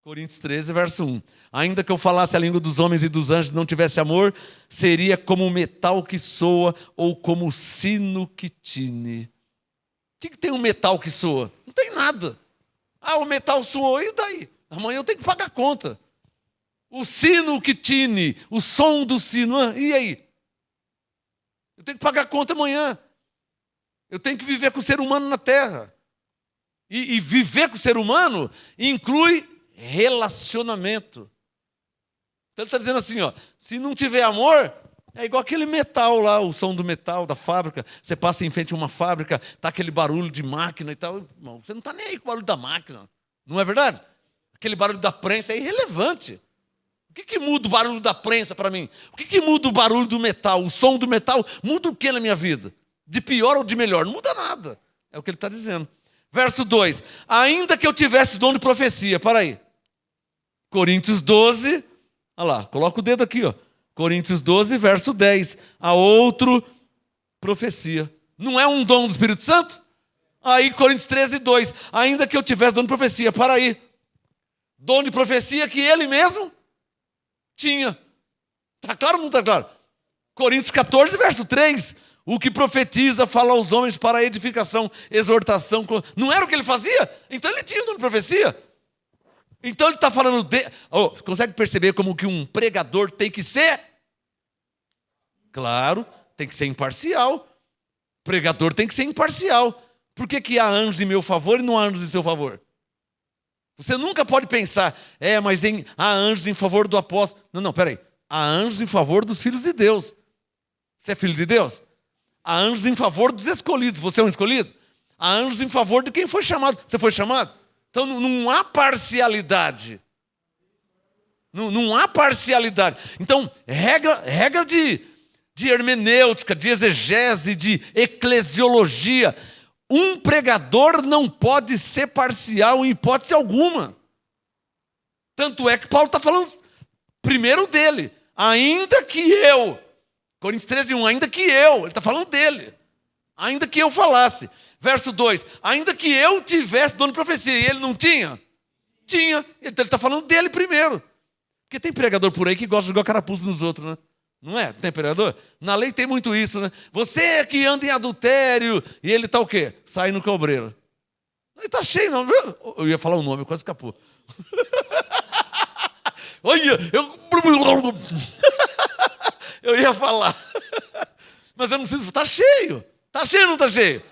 Coríntios 13, verso 1. Ainda que eu falasse a língua dos homens e dos anjos e não tivesse amor, seria como o metal que soa ou como o sino que tine. O que tem um metal que soa? Não tem nada. Ah, o metal soou, e daí? Amanhã eu tenho que pagar a conta. O sino que tine, o som do sino, e aí? Eu tenho que pagar a conta amanhã. Eu tenho que viver com o ser humano na terra. E viver com o ser humano inclui relacionamento. Então ele está dizendo assim, ó, se não tiver amor, é igual aquele metal lá, o som do metal da fábrica. Você passa em frente a uma fábrica, tá aquele barulho de máquina e tal. Irmão, você não está nem aí com o barulho da máquina. Não é verdade? Aquele barulho da prensa é irrelevante. O que muda o barulho da prensa para mim? O que muda o barulho do metal? O som do metal muda o que na minha vida? De pior ou de melhor? Não muda nada. É o que ele está dizendo. Verso 2. Ainda que eu tivesse dom de profecia. Para aí. Coríntios 12. Olha lá, coloca o dedo aqui, ó. Coríntios 12, verso 10. A outro, profecia. Não é um dom do Espírito Santo? Aí, Coríntios 13, 2. Ainda que eu tivesse dom de profecia. Para aí. Dom de profecia que ele mesmo tinha. Está claro ou não está claro? Coríntios 14, verso 3. O que profetiza fala aos homens para edificação, exortação. Não era o que ele fazia? Então ele tinha dom de profecia. Então ele está falando de... Oh, consegue perceber como que um pregador tem que ser? Claro, tem que ser imparcial. Pregador tem que ser imparcial. Por que há anjos em meu favor e não há anjos em seu favor? Você nunca pode pensar, mas há anjos em favor do apóstolo. Não, peraí. Há anjos em favor dos filhos de Deus. Você é filho de Deus? Há anjos em favor dos escolhidos. Você é um escolhido? Há anjos em favor de quem foi chamado. Você foi chamado? Então não há parcialidade. Não há parcialidade. Então, regra de hermenêutica, de exegese, de eclesiologia. Um pregador não pode ser parcial em hipótese alguma. Tanto é que Paulo está falando primeiro dele. Ainda que eu, Coríntios 13, 1, ainda que eu, ele está falando dele. Ainda que eu falasse. Verso 2, ainda que eu tivesse dom de profecia, e ele não tinha? Tinha. Então ele está falando dele primeiro. Porque tem pregador por aí que gosta de jogar carapuço nos outros, né? Não é? Tem pregador? Na lei tem muito isso, né? Você que anda em adultério, e ele está o quê? Saindo com o obreiro. Ele está cheio, não. Eu ia falar o nome, quase escapou. Olha, eu ia falar. Mas eu não preciso, está cheio. Está cheio ou não está cheio?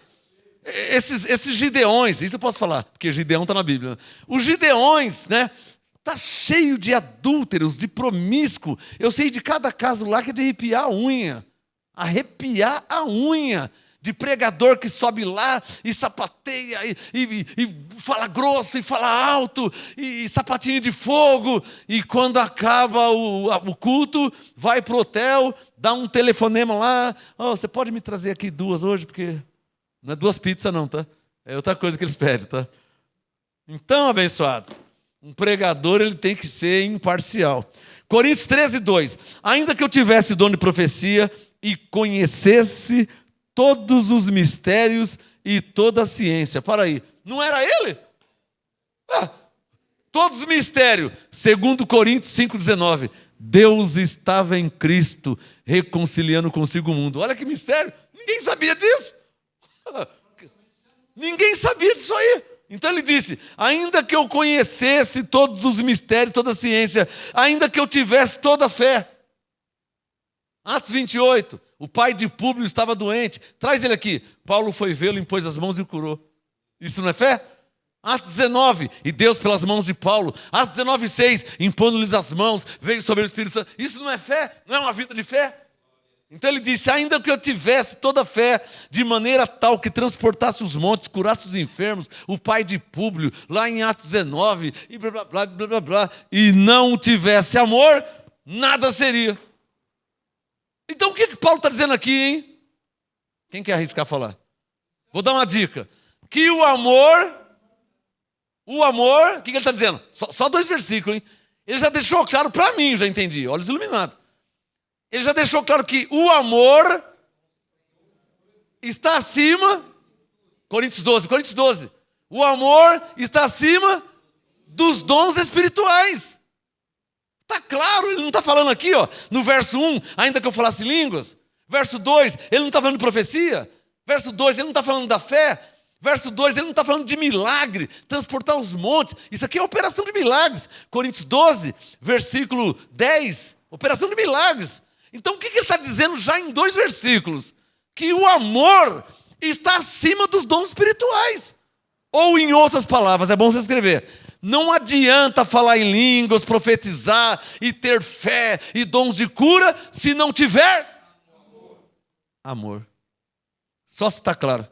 Esses gideões, isso eu posso falar, porque Gideão está na Bíblia. Né? Os gideões, né? Está cheio de adúlteros, de promíscuo. Eu sei de cada caso lá que é de arrepiar a unha. Arrepiar a unha. De pregador que sobe lá e sapateia, e fala grosso, e fala alto, e sapatinho de fogo. E quando acaba o culto, vai para o hotel, dá um telefonema lá. Oh, você pode me trazer aqui 2 hoje? Porque não é 2 pizzas não, tá? É outra coisa que eles pedem, tá? Então, abençoados. Um pregador ele tem que ser imparcial. Coríntios 13, 2. Ainda que eu tivesse dom de profecia e conhecesse todos os mistérios e toda a ciência. Para aí. Não era ele? Todos os mistérios. 2 Coríntios 5,19. Deus estava em Cristo, reconciliando consigo o mundo. Olha que mistério. Ninguém sabia disso. Ninguém sabia disso aí. Então ele disse, ainda que eu conhecesse todos os mistérios, toda a ciência, ainda que eu tivesse toda a fé. Atos 28, o pai de Públio estava doente, traz ele aqui. Paulo foi vê-lo, impôs as mãos e o curou. Isso não é fé? Atos 19, e Deus pelas mãos de Paulo. Atos 19, 6, impondo-lhes as mãos, veio sobre o Espírito Santo. Isso não é fé? Não é uma vida de fé? Então ele disse, ainda que eu tivesse toda a fé, de maneira tal que transportasse os montes, curasse os enfermos, o pai de Públio, lá em Atos 19, e blá, blá, blá, blá, blá, blá, e não tivesse amor, nada seria. Então o que Paulo está dizendo aqui, hein? Quem quer arriscar falar? Vou dar uma dica. Que o amor, o que ele está dizendo? Só 2 versículos, hein? Ele já deixou claro para mim, já entendi, olhos iluminados. Ele já deixou claro que o amor está acima, Coríntios 12, o amor está acima dos dons espirituais. Está claro, ele não está falando aqui, ó, no verso 1, ainda que eu falasse línguas. Verso 2, ele não está falando de profecia. Verso 2, ele não está falando da fé. Verso 2, ele não está falando de milagre, transportar os montes. Isso aqui é operação de milagres. Coríntios 12, versículo 10, operação de milagres. Então o que ele está dizendo já em 2 versículos? Que o amor está acima dos dons espirituais. Ou em outras palavras, é bom você escrever, não adianta falar em línguas, profetizar e ter fé e dons de cura se não tiver amor. Só se está claro.